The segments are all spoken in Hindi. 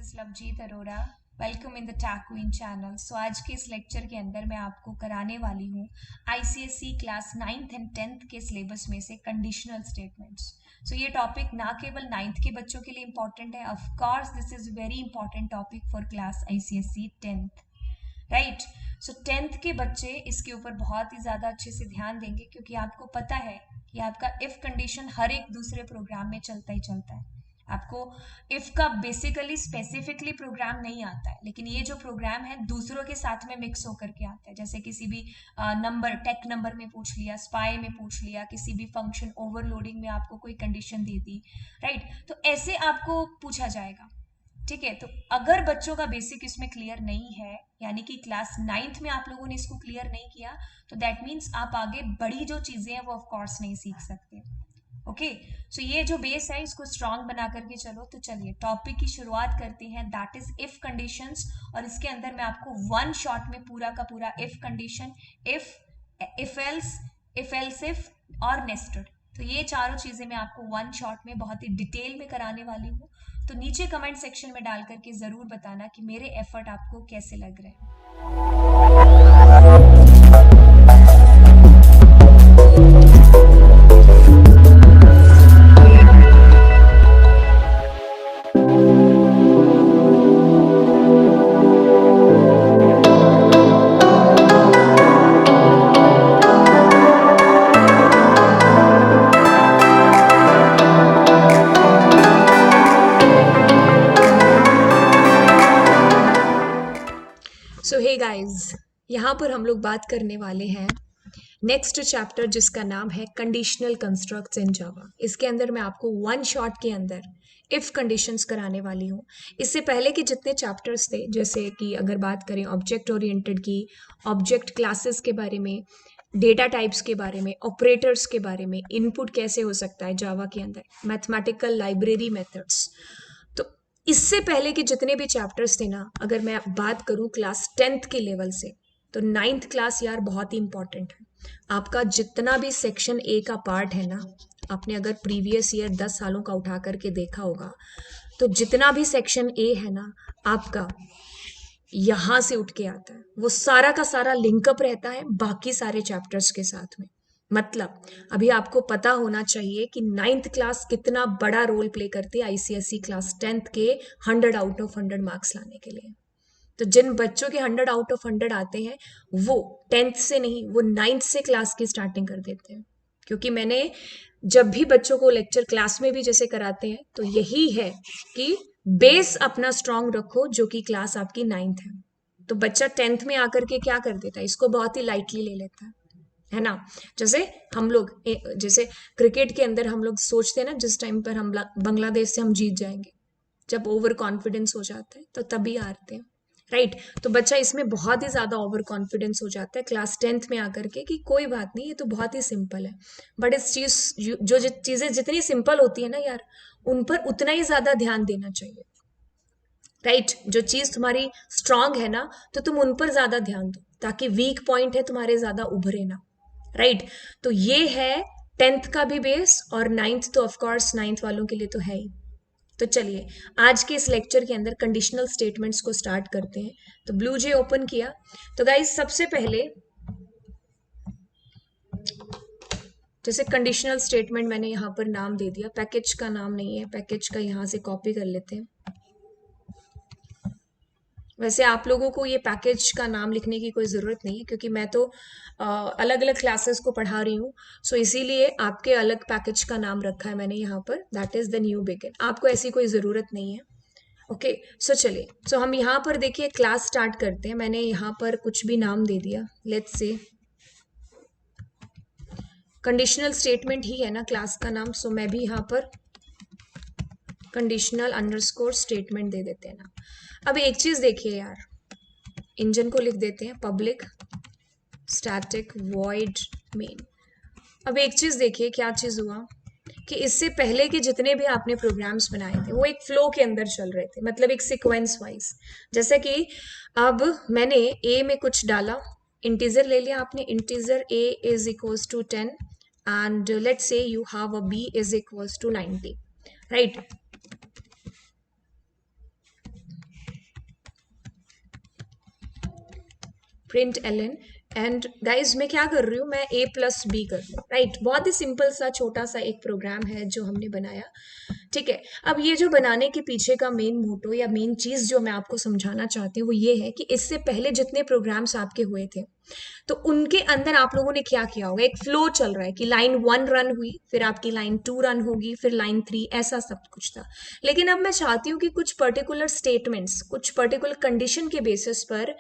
Is Lovjeet Arora. Welcome in the tag queen channel. So आज के इस लेक्चर के अंदर मैं आपको कराने वाली हूँ ICSE class 9th and 10th के सिलेबस में से कंडीशनल स्टेटमेंट्स। सो ये टॉपिक ना केवल 9th के बच्चों के लिए इंपॉर्टेंट है, of course this is very important topic for class ICSE 10th, right. So 10th के बच्चे इसके ऊपर बहुत ही ज़्यादा अच्छे से ध्यान देंगे, क्योंकि आपको पता है कि आपका इफ कंडीशन हर एक दूसरे प्रोग्राम में चलता ही चलता है। आपको इफ का बेसिकली स्पेसिफिकली प्रोग्राम नहीं आता है, लेकिन ये जो प्रोग्राम है दूसरों के साथ में मिक्स होकर के आता है। जैसे किसी भी नंबर, टेक नंबर में पूछ लिया, स्पाई में पूछ लिया, किसी भी फंक्शन ओवरलोडिंग में आपको कोई कंडीशन दे दी, राइट। तो ऐसे आपको पूछा जाएगा, ठीक है। तो अगर बच्चों का बेसिक इसमें क्लियर नहीं है, यानी कि क्लास 9th में आप लोगों ने इसको क्लियर नहीं किया, तो दैट मीन्स आप आगे बड़ी जो चीजें हैं वो ऑफ कोर्स नहीं सीख सकते। ओके, सो ये जो बेस है इसको स्ट्रांग बना करके चलो। तो चलिए टॉपिक की शुरुआत करते हैं, दैट इज इफ कंडीशंस। और इसके अंदर मैं आपको वन शॉट में पूरा का पूरा if condition, if else if और नेस्टेड, तो ये चारों चीजें मैं आपको वन शॉट में बहुत ही डिटेल में कराने वाली हूँ। तो नीचे कमेंट सेक्शन में डाल करके जरूर बताना कि मेरे एफर्ट आपको कैसे लग रहे हैं। सो हे गाइस, यहाँ पर हम लोग बात करने वाले हैं नेक्स्ट चैप्टर जिसका नाम है कंडीशनल कंस्ट्रक्ट्स इन जावा। इसके अंदर मैं आपको वन शॉट के अंदर इफ कंडीशंस कराने वाली हूँ। इससे पहले के जितने चैप्टर्स थे, जैसे कि अगर बात करें ऑब्जेक्ट ओरिएंटेड की, ऑब्जेक्ट क्लासेस के बारे में, डेटा टाइप्स के बारे में, ऑपरेटर्स के बारे में, इनपुट कैसे हो सकता है जावा के अंदर, मैथमेटिकल लाइब्रेरी मेथड्स, तो इससे पहले के जितने भी चैप्टर्स थे ना, अगर मैं बात करूं क्लास 10th के लेवल से, तो 9th क्लास यार बहुत ही इंपॉर्टेंट है। आपका जितना भी सेक्शन ए का पार्ट है ना, आपने अगर प्रीवियस ईयर 10 सालों का उठा करके देखा होगा, तो जितना भी सेक्शन ए है ना आपका, यहां से उठ के आता है, वो सारा का सारा लिंकअप रहता है बाकी सारे चैप्टर्स के साथ में। मतलब अभी आपको पता होना चाहिए कि 9th क्लास कितना बड़ा रोल प्ले करती है आईसीएसई क्लास 10th के 100 आउट ऑफ 100 मार्क्स लाने के लिए। तो जिन बच्चों के 100 आउट ऑफ 100 आते हैं, वो 10th से नहीं, वो 9th से क्लास की स्टार्टिंग कर देते हैं। क्योंकि मैंने जब भी बच्चों को लेक्चर क्लास में भी जैसे कराते हैं, तो यही है कि बेस अपना स्ट्रांग रखो, जो कि क्लास आपकी 9th है। तो बच्चा 10th में आकर के क्या कर देता है, इसको बहुत ही लाइटली ले लेता है ना। जैसे हम लोग जैसे क्रिकेट के अंदर हम लोग सोचते हैं ना, जिस टाइम पर हम बांग्लादेश से हम जीत जाएंगे, जब ओवर कॉन्फिडेंस हो जाता है तो तभी हारते हैं, राइट। तो बच्चा इसमें बहुत ही ज्यादा ओवर कॉन्फिडेंस हो जाता है क्लास 10th में आकर के कि कोई बात नहीं, ये तो बहुत ही सिंपल है। बट इस चीज जो चीजें जितनी सिंपल होती है ना यार, उन पर उतना ही ज्यादा ध्यान देना चाहिए, राइट। जो चीज तुम्हारी स्ट्रांग है ना, तो तुम उन पर ज्यादा ध्यान दो, ताकि वीक पॉइंट है तुम्हारे ज्यादा उभरे ना, राइट। तो ये है 10th का भी बेस, और 9th तो ऑफकोर्स 9th वालों के लिए तो है ही। तो चलिए आज के इस लेक्चर के अंदर कंडीशनल स्टेटमेंट्स को स्टार्ट करते हैं। तो ब्लू जे ओपन किया, तो गाइस सबसे पहले जैसे कंडीशनल स्टेटमेंट मैंने यहाँ पर नाम दे दिया, पैकेज का नाम नहीं है, पैकेज का यहाँ से कॉपी कर लेते हैं। वैसे आप लोगों को ये पैकेज का नाम लिखने की कोई ज़रूरत नहीं है, क्योंकि मैं तो अलग अलग क्लासेस को पढ़ा रही हूँ। सो इसीलिए आपके अलग पैकेज का नाम रखा है मैंने यहाँ पर, that is the new begin. आपको ऐसी कोई ज़रूरत नहीं है, ओके। सो चलिए, सो हम यहाँ पर देखिए क्लास स्टार्ट करते हैं। मैंने यहाँ पर कुछ भी नाम दे दिया, लेट्स से कंडीशनल स्टेटमेंट ही है ना क्लास का नाम, सो मैं भी यहाँ पर कंडीशनल अंडरस्कोर स्टेटमेंट दे देते हैं ना। अब एक चीज़ देखिए यार, इंजन को लिख देते हैं पब्लिक स्टैटिक वॉइड मेन। अब एक चीज देखिए क्या चीज हुआ कि इससे पहले के जितने भी आपने प्रोग्राम्स बनाए थे, वो एक फ्लो के अंदर चल रहे थे, मतलब एक सीक्वेंस वाइज। जैसे कि अब मैंने ए में कुछ डाला, इंटीजर ले लिया आपने, integer A is equals to 10 and let's say you have a B is equals to 90, right. Println and guys मैं क्या कर रही हूँ, मैं a प्लस बी कर रही हूँ, राइट। बहुत ही सिंपल सा छोटा सा एक प्रोग्राम है जो हमने बनाया, ठीक है। अब ये जो बनाने के पीछे का मेन मोटो या मेन चीज जो मैं आपको समझाना चाहती हूँ वो ये है कि इससे पहले जितने प्रोग्राम्स आपके हुए थे तो उनके अंदर आप लोगों ने क्या किया होगा, एक फ्लो चल रहा है कि लाइन 1 रन हुई, फिर आपकी लाइन 2 रन होगी, फिर लाइन 3, ऐसा सब कुछ था। लेकिन अब मैं चाहती हूँ कि कुछ पर्टिकुलर स्टेटमेंट्स, कुछ पर्टिकुलर कंडीशन के बेसिस पर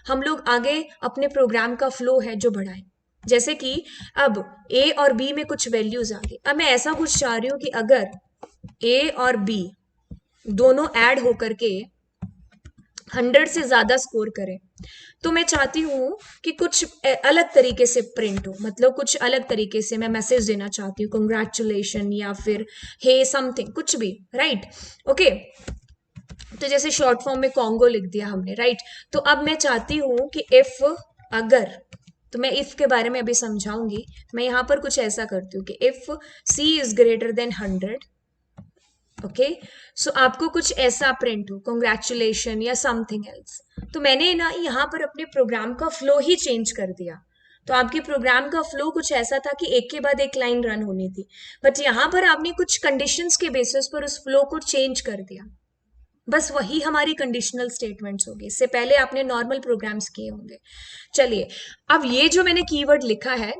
हम लोग आगे अपने प्रोग्राम का फ्लो है जो बढ़ाएं। जैसे कि अब ए और बी में कुछ वैल्यूज आ गई, अब मैं ऐसा कुछ चाह रही हूँ कि अगर ए और बी दोनों ऐड होकर के 100 से ज्यादा स्कोर करें तो मैं चाहती हूँ कि कुछ अलग तरीके से प्रिंट हो, मतलब कुछ अलग तरीके से मैं मैसेज देना चाहती हूँ, कंग्रेचुलेशन या फिर हे समथिंग, कुछ भी, राइट। ओके, तो जैसे शॉर्ट फॉर्म में कॉन्गो लिख दिया हमने, राइट। तो अब मैं चाहती हूँ कि इफ, अगर, तो मैं इफ के बारे में अभी समझाऊंगी। मैं यहाँ पर कुछ ऐसा करती हूँ कि if C is greater than 100, okay, so आपको कुछ ऐसा प्रिंट हो, कॉन्ग्रेचुलेशन या समथिंग एल्स। तो मैंने ना यहाँ पर अपने प्रोग्राम का फ्लो ही चेंज कर दिया। तो आपके प्रोग्राम का फ्लो कुछ ऐसा था कि एक के बाद एक लाइन रन होनी थी, बट यहाँ पर आपने कुछ कंडीशंस के बेसिस पर उस फ्लो को चेंज कर दिया। बस वही हमारी कंडीशनल स्टेटमेंट्स होगी, इससे पहले आपने नॉर्मल प्रोग्राम्स किए होंगे। चलिए, अब ये जो मैंने कीवर्ड लिखा है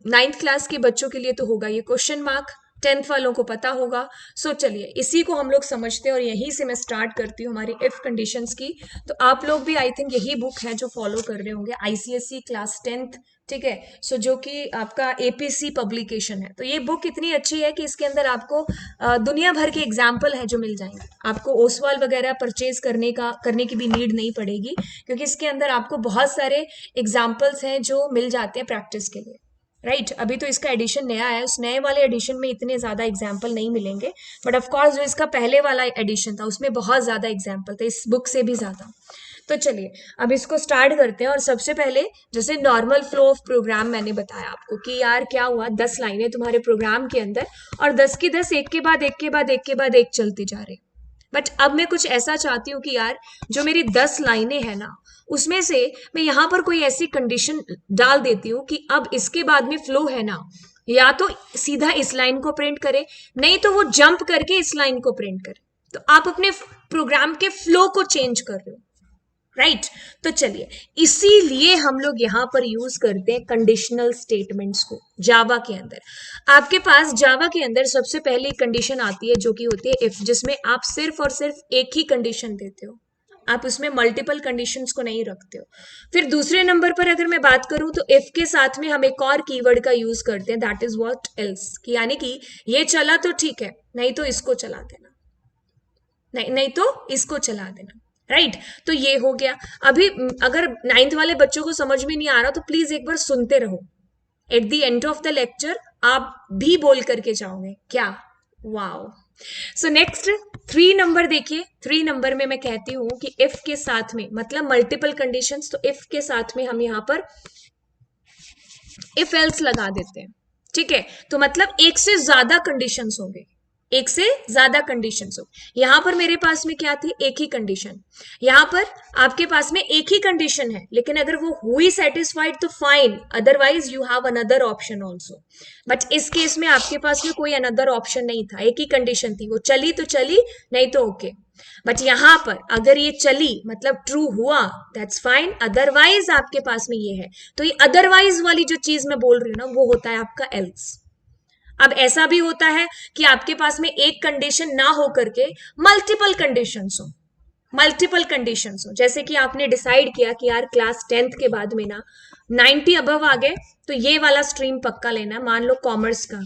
9th क्लास के बच्चों के लिए तो होगा ये क्वेश्चन मार्क, 10th वालों को पता होगा। सो चलिए इसी को हम लोग समझते हैं और यहीं से मैं स्टार्ट करती हूँ हमारी इफ कंडीशंस की। तो आप लोग भी आई थिंक यही बुक है जो फॉलो कर रहे होंगे, आईसीएसई क्लास 10th, ठीक है। सो जो कि आपका एपीसी पब्लिकेशन है, तो ये बुक इतनी अच्छी है कि इसके अंदर आपको दुनिया भर के एग्जाम्पल है जो मिल जाएंगे। आपको ओसवाल वगैरह परचेज करने की भी नीड नहीं पड़ेगी, क्योंकि इसके अंदर आपको बहुत सारे एग्जाम्पल्स हैं जो मिल जाते हैं प्रैक्टिस के लिए, राइट। अभी तो इसका एडिशन नया है, उस नए वाले एडिशन में इतने ज्यादा एग्जाम्पल नहीं मिलेंगे, बट ऑफ कोर्स जो इसका पहले वाला एडिशन था उसमें बहुत ज्यादा एग्जाम्पल थे, इस बुक से भी ज्यादा। तो चलिए अब इसको स्टार्ट करते हैं। और सबसे पहले जैसे नॉर्मल फ्लो ऑफ प्रोग्राम मैंने बताया आपको कि यार क्या हुआ, 10 लाइनें तुम्हारे प्रोग्राम के अंदर और 10 की 10 एक के बाद एक के बाद एक के बाद एक चलती जा रही। बट अब मैं कुछ ऐसा चाहती हूँ कि यार जो मेरी 10 लाइनें हैं ना, उसमें से मैं यहाँ पर कोई ऐसी कंडीशन डाल देती हूँ कि अब इसके बाद में फ्लो है ना, या तो सीधा इस लाइन को प्रिंट करे, नहीं तो वो जंप करके इस लाइन को प्रिंट करे। तो आप अपने प्रोग्राम के फ्लो को चेंज कर रहे हो, राइट। तो चलिए इसीलिए हम लोग यहां पर यूज करते हैं कंडीशनल स्टेटमेंट्स को जावा के अंदर। आपके पास जावा के अंदर सबसे पहली कंडीशन आती है जो कि होती है इफ, जिसमें आप सिर्फ और सिर्फ एक ही कंडीशन देते हो, आप उसमें मल्टीपल कंडीशंस को नहीं रखते हो। फिर दूसरे नंबर पर अगर मैं बात करूं तो इफ के साथ में हम एक और कीवर्ड का यूज करते हैं, दैट इज व्हाट एल्स, कि यानी कि ये चला तो ठीक है, नहीं तो इसको चला देना, नहीं तो इसको चला देना, राइट। तो ये हो गया। अभी अगर 9th वाले बच्चों को समझ में नहीं आ रहा तो प्लीज एक बार सुनते रहो, at the end of the lecture आप भी बोल करके जाओगे क्या, वाओ। सो नेक्स्ट 3 नंबर देखिए, 3 नंबर में मैं कहती हूं कि इफ के साथ में, मतलब मल्टीपल कंडीशंस, तो इफ के साथ में हम यहां पर इफ एल्स लगा देते हैं, ठीक है। तो मतलब एक से ज्यादा कंडीशंस होंगे, एक से ज्यादा कंडीशंस हो। यहां पर मेरे पास में क्या थी, एक ही कंडीशन। यहां पर आपके पास में एक ही कंडीशन है, लेकिन अगर वो हुई सेटिस्फाइड तो fine, otherwise you have another option also. But इस केस में आपके पास में कोई अनदर ऑप्शन नहीं था, एक ही कंडीशन थी, वो चली तो चली, नहीं तो ओके। बट यहां पर अगर ये चली मतलब ट्रू हुआ, दैट्स फाइन, अदरवाइज आपके पास में ये है। तो ये अदरवाइज वाली जो चीज मैं बोल रही हूँ ना, वो होता है आपका एल्स। अब ऐसा भी होता है कि आपके पास में एक कंडीशन ना हो करके मल्टीपल कंडीशंस हो, मल्टीपल कंडीशंस हो। जैसे कि आपने डिसाइड किया कि यार क्लास 10th के बाद में ना 90 अबव आ गए तो ये वाला स्ट्रीम पक्का लेना है, मान लो कॉमर्स का।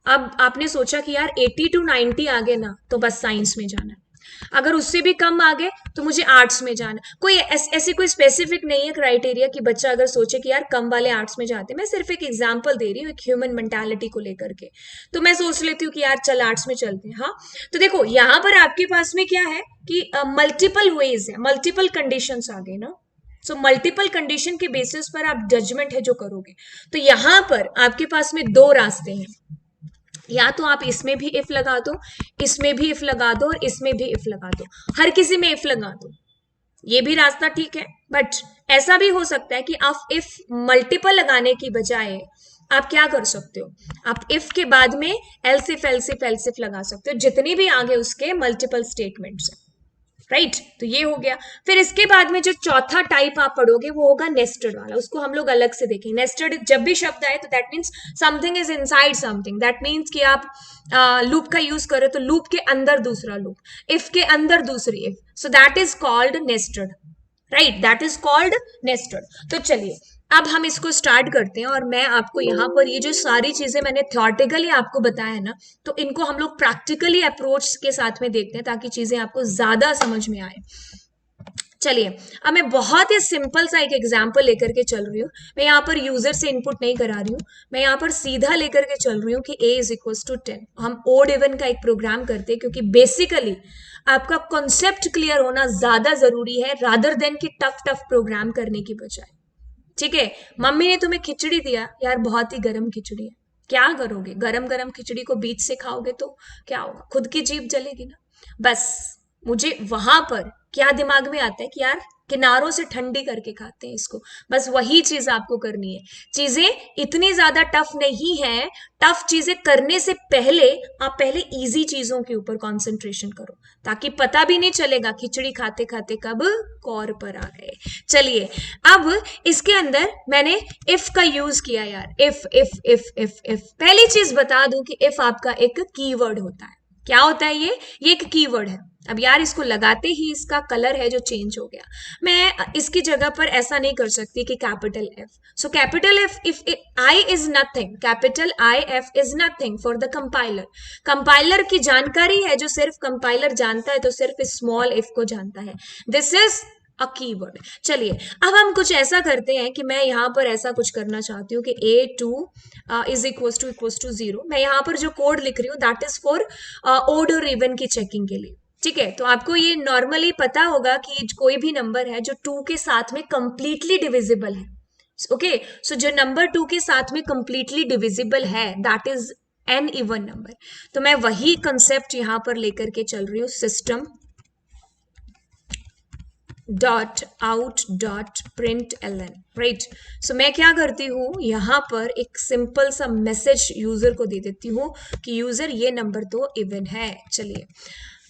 अब आपने सोचा कि यार 80 to 90 आ गए ना तो बस साइंस में जाना है, अगर उससे भी कम आ गए तो मुझे आर्ट्स में जाना। कोई ऐसी कोई स्पेसिफिक नहीं है क्राइटेरिया कि बच्चा अगर सोचे कि यार कम वाले आर्ट्स में जाते हैं, मैं सिर्फ एक एग्जांपल दे रही हूँ एक ह्यूमन मेंटालिटी को लेकर के। तो मैं सोच लेती हूँ कि यार चल आर्ट्स में चलते हैं। हाँ, तो देखो यहाँ पर आपके पास में क्या है कि मल्टीपल वेज है, मल्टीपल कंडीशंस आ गए ना। सो मल्टीपल कंडीशन के बेसिस पर आप जजमेंट है जो करोगे। तो यहां पर आपके पास में 2 रास्ते हैं, या तो आप इसमें भी इफ लगा दो, इसमें भी इफ लगा दो, और इसमें भी इफ लगा दो, हर किसी में इफ लगा दो, ये भी रास्ता ठीक है। बट ऐसा भी हो सकता है कि आप इफ मल्टीपल लगाने की बजाय आप क्या कर सकते हो, आप इफ के बाद में एल्सिफ एल्सिफ एल्सिफ लगा सकते हो, जितनी भी आगे उसके मल्टीपल स्टेटमेंट्स हैं, राइट तो ये हो गया। फिर इसके बाद में जो चौथा टाइप आप पढ़ोगे वो होगा नेस्टेड वाला, उसको हम लोग अलग से देखेंगे। नेस्टेड जब भी शब्द आए तो that means something is inside something, that means कि आप लूप का यूज करो तो लूप के अंदर दूसरा लूप, इफ के अंदर दूसरी if, so that is called nested, right that is called nested. तो चलिए अब हम इसको स्टार्ट करते हैं, और मैं आपको यहाँ पर ये जो सारी चीजें मैंने थ्योरेटिकली आपको बताया है ना, तो इनको हम लोग प्रैक्टिकली अप्रोच के साथ में देखते हैं ताकि चीजें आपको ज्यादा समझ में आए। चलिए अब मैं बहुत ही सिंपल सा एक एग्जांपल लेकर के चल रही हूँ। मैं यहाँ पर यूजर से इनपुट नहीं करा रही हूँ, मैं यहाँ पर सीधा लेकर के चल रही हूँ कि a इज इक्वल टू 10। हम ओड इवन का एक प्रोग्राम करते हैं क्योंकि बेसिकली आपका कॉन्सेप्ट क्लियर होना ज्यादा जरूरी है रादर देन कि टफ टफ प्रोग्राम करने की बजाय। ठीक है, मम्मी ने तुम्हें खिचड़ी दिया, यार बहुत ही गर्म खिचड़ी है, क्या करोगे, गरम गरम खिचड़ी को बीच से खाओगे तो क्या होगा, खुद की जीभ जलेगी ना। बस मुझे वहां पर क्या दिमाग में आता है कि यार किनारों से ठंडी करके खाते हैं इसको, बस वही चीज आपको करनी है। चीजें इतनी ज्यादा टफ नहीं है, टफ चीजें करने से पहले आप पहले इजी चीजों के ऊपर कंसंट्रेशन करो, ताकि पता भी नहीं चलेगा खिचड़ी खाते खाते कब कौर पर आ गए। चलिए अब इसके अंदर मैंने इफ का यूज किया यार, if if if if if. पहली चीज बता दूं कि इफ आपका एक कीवर्ड होता है। क्या होता है ये एक कीवर्ड है। अब यार इसको लगाते ही इसका कलर है जो चेंज हो गया, मैं इसकी जगह पर ऐसा नहीं कर सकती कि capital F. So capital F if I is nothing, capital I F is nothing for the compiler. Compiler की जानकारी है जो सिर्फ कंपाइलर जानता है, तो सिर्फ स्मॉल एफ को जानता है, दिस इज अ कीवर्ड। चलिए अब हम कुछ ऐसा करते हैं कि मैं यहाँ पर ऐसा कुछ करना चाहती हूँ कि a2 इज इक्वल टू 0। मैं यहाँ पर जो कोड लिख रही हूँ दैट इज फॉर ओड और इवन की चेकिंग के लिए। ठीक है, तो आपको ये नॉर्मली पता होगा कि कोई भी नंबर है जो 2 के साथ में कंप्लीटली डिविजिबल है, ओके सो जो नंबर 2 के साथ में कंप्लीटली डिविजिबल है that is an even number. तो मैं वही कंसेप्ट यहां पर लेकर के चल रही हूँ, system dot out dot print L N, right. So मैं क्या करती हूँ, यहाँ पर एक सिंपल सा मैसेज यूजर को दे देती हूँ कि यूजर ये नंबर तो इवन है। चलिए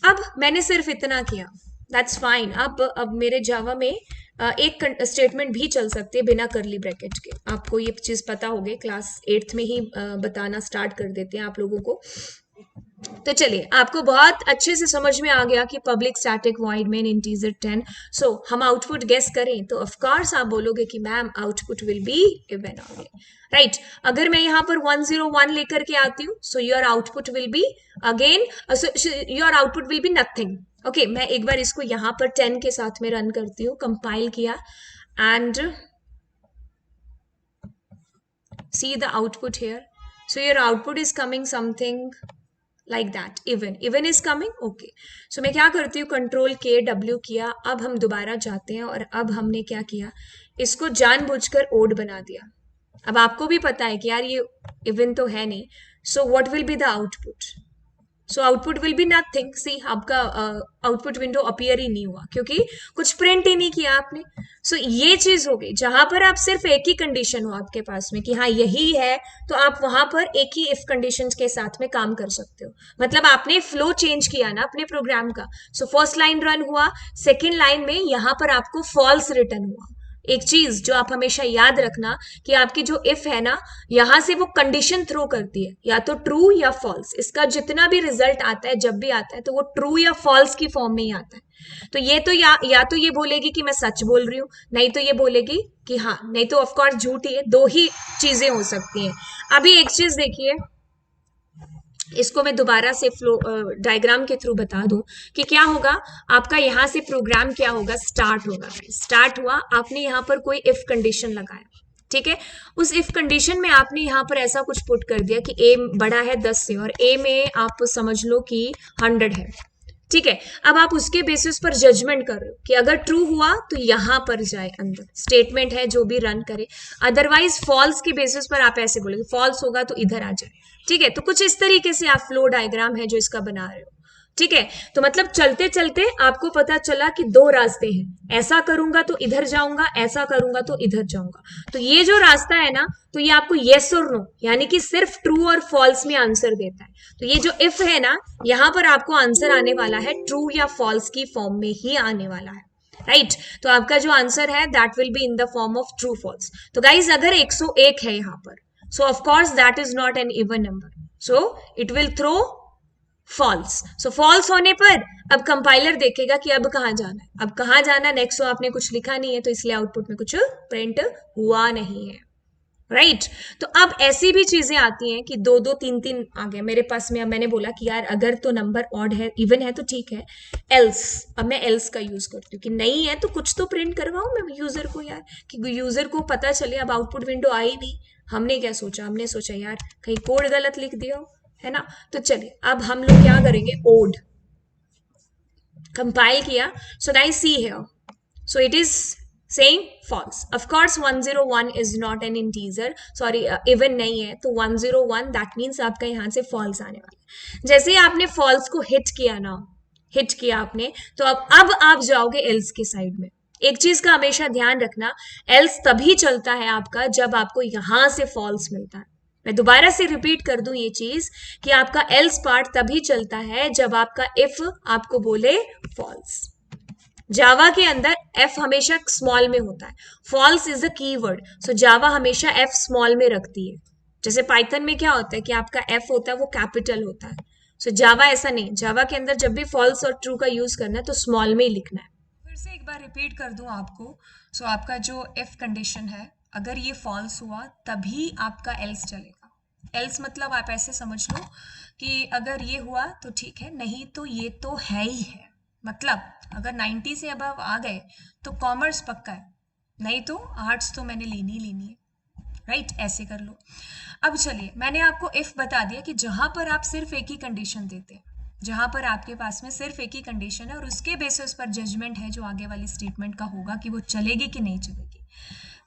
अब मैंने सिर्फ इतना किया, दैट्स फाइन। अब मेरे जावा में एक स्टेटमेंट भी चल सकती है बिना करली ब्रैकेट के, आपको ये चीज पता होगी, क्लास 8th में ही बताना स्टार्ट कर देते हैं आप लोगों को। तो चलिए आपको बहुत अच्छे से समझ में आ गया कि public static void main integer 10। सो हम आउटपुट गेस करें तो ऑफ कोर्स आप बोलोगे कि ma'am output will be even only, right. अगर मैं यहाँ पर 101 लेकर के आती हूँ so your output will be again, your output will be nothing. Okay मैं एक बार इसको यहाँ पर 10 के साथ में रन करती हूँ, कंपाइल किया and see the output here. So your output is coming something like that, even is coming, okay. So मैं क्या करती हूँ, कंट्रोल के W किया। अब हम दोबारा जाते हैं और अब हमने क्या किया, इसको जानबूझकर ओड बना दिया। अब आपको भी पता है कि यार ये इवन तो है नहीं, so what will be the output, so output will be nothing. See आपका आउटपुट विंडो अपीयर ही नहीं हुआ क्योंकि कुछ प्रिंट ही नहीं किया आपने। सो ये चीज हो गई जहां पर आप सिर्फ एक ही कंडीशन हो आपके पास में कि हाँ यही है, तो आप वहां पर एक ही इफ कंडीशन के साथ में काम कर सकते हो। मतलब आपने फ्लो चेंज किया ना अपने प्रोग्राम का। सो फर्स्ट लाइन रन हुआ, सेकेंड लाइन में यहां पर आपको फॉल्स रिटर्न हुआ। एक चीज जो आप हमेशा याद रखना कि आपकी जो इफ है ना, यहां से वो कंडीशन थ्रो करती है या तो ट्रू या फॉल्स। इसका जितना भी रिजल्ट आता है जब भी आता है तो वो ट्रू या फॉल्स की फॉर्म में ही आता है। तो ये तो या तो ये बोलेगी कि मैं सच बोल रही हूँ, नहीं तो ये बोलेगी कि हाँ, नहीं तो ऑफकोर्स झूठ ही है। दो ही चीजें हो सकती हैं। अभी एक चीज देखिए, इसको मैं दोबारा से फ्लो डायग्राम के थ्रू बता दूं कि क्या होगा। आपका यहाँ से प्रोग्राम क्या होगा, स्टार्ट होगा। स्टार्ट हुआ, आपने यहाँ पर कोई इफ कंडीशन लगाया, ठीक है। उस इफ कंडीशन में आपने यहाँ पर ऐसा कुछ पुट कर दिया कि ए बड़ा है 10 से और ए में आप समझ लो कि 100 है, ठीक है। अब आप उसके बेसिस पर जजमेंट कर रहे हो कि अगर ट्रू हुआ तो यहां पर जाए, अंदर स्टेटमेंट है जो भी रन करे, अदरवाइज फॉल्स के बेसिस पर आप ऐसे बोलोगे, फॉल्स होगा तो इधर आ जाए, ठीक है। तो कुछ इस तरीके से आप फ्लो डायग्राम है जो इसका बना रहे हो। ठीक है। तो मतलब चलते चलते आपको पता चला कि दो रास्ते हैं, ऐसा करूंगा तो इधर जाऊंगा, ऐसा करूंगा तो इधर जाऊंगा। तो ये जो रास्ता है ना, तो ये आपको येस और नो यानी कि सिर्फ ट्रू और फॉल्स में आंसर देता है। तो ये जो इफ है ना, यहां पर आपको आंसर आने वाला है ट्रू या फॉल्स की फॉर्म में ही आने वाला है, राइट। तो आपका जो आंसर है that will be in the form of true false. तो गाइज अगर 101 है यहाँ पर, so of course that is not an even number, so it will throw false. So false होने पर अब कंपाइलर देखेगा कि अब कहां जाना है, अब कहां जाना नेक्स्ट। तो आपने कुछ लिखा नहीं है तो इसलिए आउटपुट में कुछ प्रिंट हुआ नहीं है, राइट। तो अब ऐसी भी चीजें आती हैं कि दो दो तीन तीन आ गए मेरे पास में। अब मैंने बोला कि यार अगर तो नंबर ऑड है, इवन है तो ठीक है, एल्स। अब मैं एल्स का यूज करती हूँ कि नहीं है तो कुछ तो प्रिंट करवाऊं मैं यूजर को यार, कि यूजर को पता चले। अब आउटपुट विंडो आई नहीं, हमने क्या सोचा, हमने सोचा यार कहीं कोड गलत लिख दिया हो, है ना। तो चलिए अब हम लोग क्या करेंगे, ओड कंपाइल किया। So guys see here, so it is saying false. Of course 101 is not an integer, sorry even नहीं है, तो 101 that means आपका यहाँ से false आने वाला है। जैसे ही आपने false को hit किया ना, hit किया आपने, तो अब आप जाओगे else की साइड में। एक चीज का हमेशा ध्यान रखना, else तभी चलता है आपका जब आपको यहां से false मिलता है। मैं दोबारा से रिपीट कर दूं ये चीज कि आपका else पार्ट तभी चलता है जब आपका if आपको बोले false। जावा के अंदर एफ हमेशा स्मॉल में होता है, फॉल्स इज द कीवर्ड, सो जावा हमेशा एफ स्मॉल में रखती है। जैसे पाइथन में क्या होता है कि आपका एफ होता है वो कैपिटल होता है, सो जावा ऐसा नहीं, जावा के अंदर जब भी फॉल्स और ट्रू का यूज करना है तो स्मॉल में ही लिखना है। फिर से एक बार रिपीट कर दूं आपको। सो आपका जो इफ कंडीशन है, अगर ये फॉल्स हुआ तभी आपका एल्स चलेगा। एल्स मतलब आप ऐसे समझ लो कि अगर ये हुआ तो ठीक है, नहीं तो ये तो है ही है। मतलब अगर 90 से अबव आ गए तो कॉमर्स पक्का है, नहीं तो आर्ट्स तो मैंने लेनी ही लेनी है, राइट। ऐसे कर लो। अब चलिए मैंने आपको इफ बता दिया कि जहां पर आप सिर्फ एक ही कंडीशन देते हैं, जहां पर आपके पास में सिर्फ एक ही कंडीशन है और उसके बेसिस पर जजमेंट है जो आगे वाली स्टेटमेंट का होगा कि वो चलेगी कि नहीं चलेगी।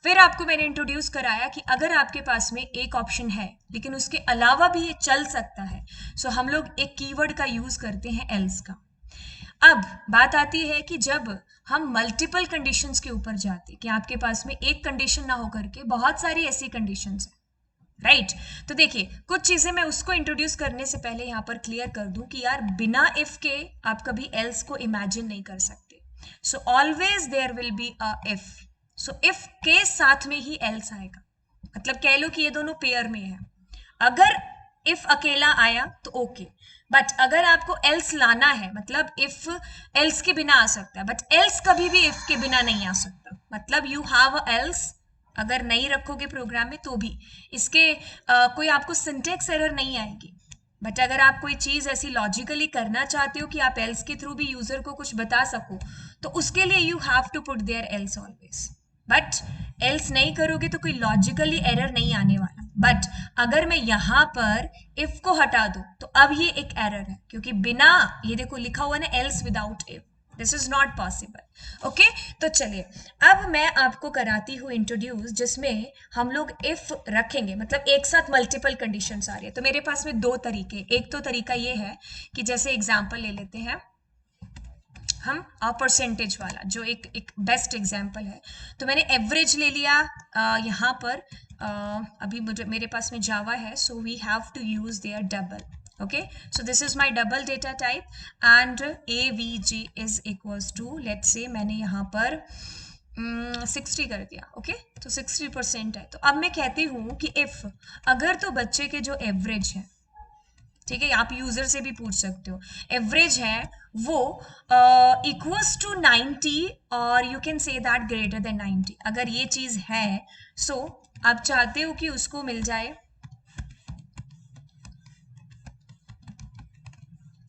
फिर आपको मैंने इंट्रोड्यूस कराया कि अगर आपके पास में एक ऑप्शन है लेकिन उसके अलावा भी ये चल सकता है, सो हम लोग एक कीवर्ड का यूज करते हैं एल्स का। अब बात आती है कि जब हम मल्टीपल कंडीशंस के ऊपर जाते कि आपके पास में एक कंडीशन ना होकर के बहुत सारी ऐसी कंडीशंस हैं, राइट। तो देखिए कुछ चीजें मैं उसको इंट्रोड्यूस करने से पहले यहां पर क्लियर कर दूं कि यार बिना इफ के आप कभी एल्स को इमेजिन नहीं कर सकते। So always there will be a if. So if के साथ में ही एल्स आएगा, मतलब कह लो कि ये दोनों पेयर में है। अगर इफ अकेला आया तो ओके, बट अगर आपको एल्स लाना है, मतलब इफ एल्स के बिना आ सकता है, बट एल्स कभी भी इफ के बिना नहीं आ सकता। मतलब यू हैव अ एल्स, अगर नहीं रखोगे प्रोग्राम में तो भी इसके कोई आपको सिंटेक्स एरर नहीं आएगी। बट अगर आप कोई चीज ऐसी लॉजिकली करना चाहते हो कि आप एल्स के थ्रू भी यूजर को कुछ बता सको, तो उसके लिए you have to put there else always. But else नहीं करोगे तो कोई लॉजिकली एरर नहीं आने वाला। बट अगर मैं यहां पर इफ को हटा दूं तो अब ये एक एरर है, क्योंकि बिना, ये देखो लिखा हुआ ना else without if, this is not possible. Okay, तो चलिए अब मैं आपको कराती हूँ इंट्रोड्यूस, जिसमें हम लोग इफ रखेंगे, मतलब एक साथ मल्टीपल कंडीशंस आ रही है। तो मेरे पास में दो तरीके, एक तो तरीका ये है कि जैसे एग्जाम्पल ले लेते हैं हम परसेंटेज वाला, जो एक बेस्ट एग्जाम्पल है। तो मैंने एवरेज ले लिया यहाँ पर। अभी मुझे मेरे पास में जावा है, so we have to use there double. Okay, so this is my double data type and avg is equals to, let's say मैंने यहाँ पर 60 कर दिया। ओके, तो 60% है। तो अब मैं कहती हूँ कि इफ अगर तो बच्चे के जो एवरेज है, ठीक है, आप यूजर से भी पूछ सकते हो, एवरेज है वो इक्वल्स टू 90 और you can say that greater than 90, अगर ये चीज है, सो आप चाहते हो कि उसको मिल जाए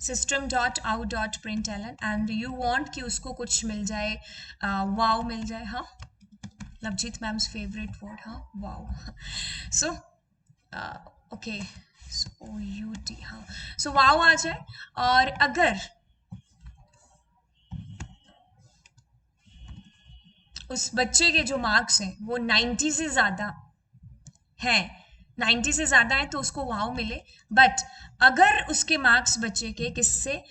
system.out.println एंड यू वांट कि उसको कुछ मिल जाए, वाव मिल जाए। हाँ, लवजीत मैम्स फेवरेट वर्ड, हाँ वाव। सो ओके, सो यूटी, हाँ, सो वाव आ जाए। और अगर उस बच्चे के जो मार्क्स हैं वो 90 से ज्यादा हैं, 90 से ज्यादा है तो उसको वाव मिले, बट अगर उसके मार्क्स बचे के किससे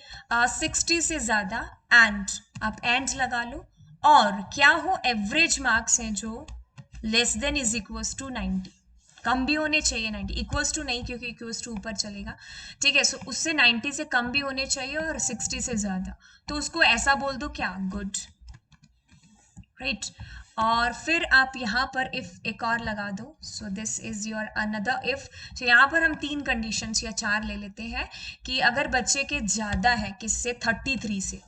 60 से ज्यादा, एंड आप एंड लगा लो, और क्या हो एवरेज मार्क्स हैं जो less than is equals to 90, कम भी होने चाहिए 90, इक्वल्स टू नहीं क्योंकि इक्वल्स टू ऊपर चलेगा, ठीक है। सो उससे 90 से कम भी होने चाहिए और 60 से ज्यादा, तो उसको ऐसा बोल दो क्या, गुड, राइट। और फिर आप यहाँ पर इफ एक और लगा दो, सो this is your another if. तो यहाँ पर हम 3 कंडीशंस या 4 ले लेते हैं कि अगर बच्चे के ज्यादा है किससे, 33 से,